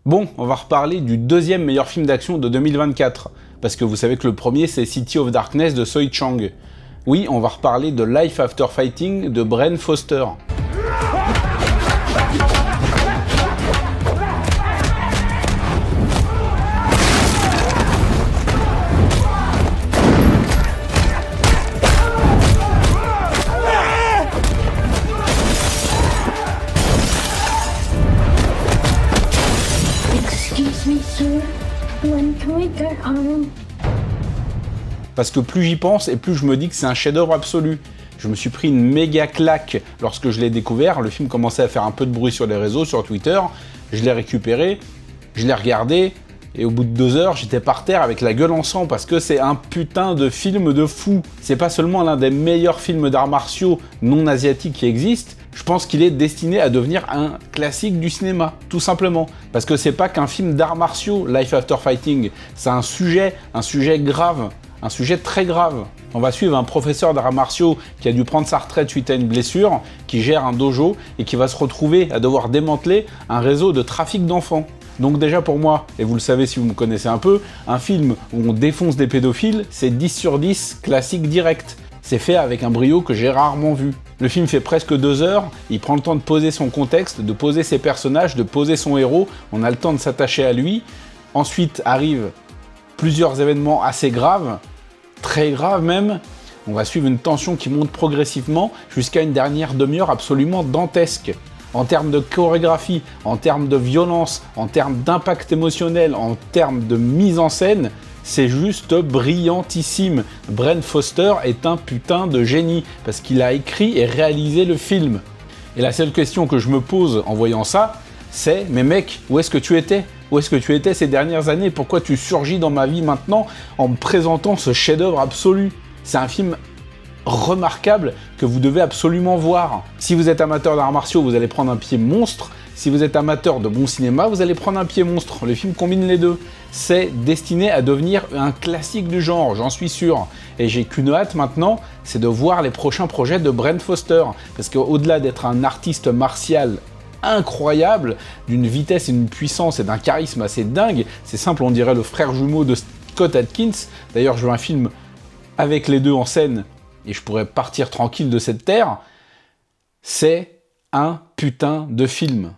Bon, on va reparler du deuxième meilleur film d'action de 2024, parce que vous savez que le premier c'est City of Darkness de Soi Chang. Oui, on va reparler de Life After Fighting de Bren Foster. Excuse me, sir. When can we get home? Parce que plus j'y pense et plus je me dis que c'est un chef-d'œuvre absolu. Je me suis pris une méga claque lorsque je l'ai découvert. Le film commençait à faire un peu de bruit sur les réseaux, sur Twitter. Je l'ai récupéré, je l'ai regardé, et au bout de 2 heures, j'étais par terre avec la gueule en sang parce que c'est un putain de film de fou. C'est pas seulement l'un des meilleurs films d'arts martiaux non asiatiques qui existent, je pense qu'il est destiné à devenir un classique du cinéma, tout simplement. Parce que c'est pas qu'un film d'arts martiaux, Life After Fighting, c'est un sujet grave. Un sujet très grave. On va suivre un professeur d'arts martiaux qui a dû prendre sa retraite suite à une blessure, qui gère un dojo et qui va se retrouver à devoir démanteler un réseau de trafic d'enfants. Donc déjà pour moi, et vous le savez si vous me connaissez un peu, un film où on défonce des pédophiles, c'est 10 sur 10 classique direct. C'est fait avec un brio que j'ai rarement vu. Le film fait presque 2 heures, il prend le temps de poser son contexte, de poser ses personnages, de poser son héros, on a le temps de s'attacher à lui. Ensuite arrivent plusieurs événements assez graves, très grave même. On va suivre une tension qui monte progressivement jusqu'à une dernière demi-heure absolument dantesque. En termes de chorégraphie, en termes de violence, en termes d'impact émotionnel, en termes de mise en scène, c'est juste brillantissime. Bren Foster est un putain de génie parce qu'il a écrit et réalisé le film. Et la seule question que je me pose en voyant ça, c'est « Mais mec, où est-ce que tu étais ? Où est-ce que tu étais ces dernières années ? Pourquoi tu surgis dans ma vie maintenant en me présentant ce chef-d'œuvre absolu ?» C'est un film remarquable que vous devez absolument voir. Si vous êtes amateur d'arts martiaux, vous allez prendre un pied monstre. Si vous êtes amateur de bon cinéma, vous allez prendre un pied monstre. Le film combine les deux. C'est destiné à devenir un classique du genre, j'en suis sûr. Et j'ai qu'une hâte maintenant, c'est de voir les prochains projets de Bren Foster. Parce qu'au-delà d'être un artiste martial incroyable, d'une vitesse et d'une puissance et d'un charisme assez dingue, c'est simple, on dirait le frère jumeau de Scott Adkins. D'ailleurs, je veux un film avec les deux en scène et je pourrais partir tranquille de cette terre. C'est un putain de film.